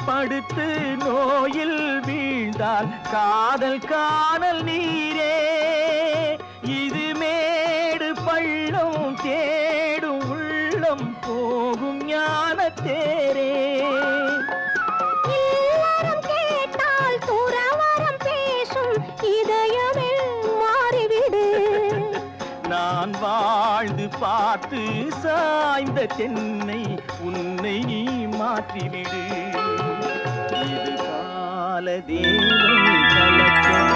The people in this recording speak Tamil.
படுத்து நோயில் வீழ்ந்தால் காதல் காணல் நீரே. இது மேடு பள்ளம் தேடும் உள்ளம் போகும் ஞான தேரே. இல்லறம் கேட்டால் துறவறம் பேசும் இதயமே மாறிவிடு. நான் வாழ்ந்து பார்த்து சாய்ந்த தென்னை உன்னை நீ மாற்றிவிடு. இது கால தேவன் கலக்கம்.